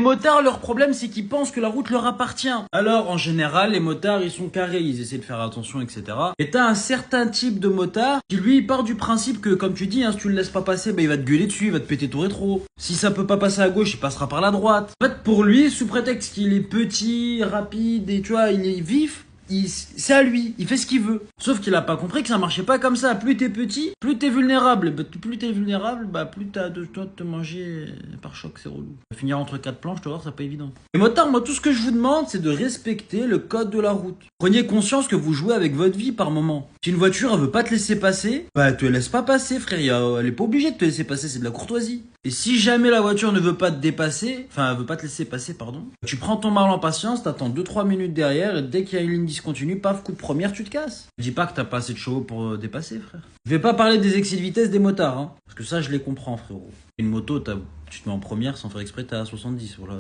Les motards, leur problème, c'est qu'ils pensent que la route leur appartient. Alors, en général, les motards, ils sont carrés, ils essaient de faire attention, etc. Et t'as un certain type de motard qui, lui, il part du principe que, comme tu dis, hein, si tu le laisses pas passer, bah, il va te gueuler dessus, il va te péter ton rétro. Si ça peut pas passer à gauche, il passera par la droite. En fait, pour lui, sous prétexte qu'il est petit, rapide, et tu vois, il est vif, c'est à lui, il fait ce qu'il veut. Sauf qu'il a pas compris que ça marchait pas comme ça. Plus t'es petit, plus t'es vulnérable. Plus t'es vulnérable, plus t'as de toi de te manger par choc, c'est relou. Finir entre quatre planches, tu vois, c'est pas évident. Les motards, moi, tout ce que je vous demande, c'est de respecter le code de la route. Prenez conscience que vous jouez avec votre vie par moment. Si une voiture, elle veut pas te laisser passer, elle te laisse pas passer, frère. Elle est pas obligée de te laisser passer, c'est de la courtoisie. Et si jamais la voiture ne veut pas te dépasser, elle veut pas te laisser passer, pardon, tu prends ton mal en patience, t'attends 2-3 minutes derrière, et dès qu'il y a une ligne discontinue, paf, coup de première, tu te casses. Je dis pas que t'as pas assez de chevaux pour dépasser, frère. Je vais pas parler des excès de vitesse des motards, hein, parce que ça, je les comprends, frérot. Une moto, tu te mets en première sans faire exprès, t'as à 70, voilà.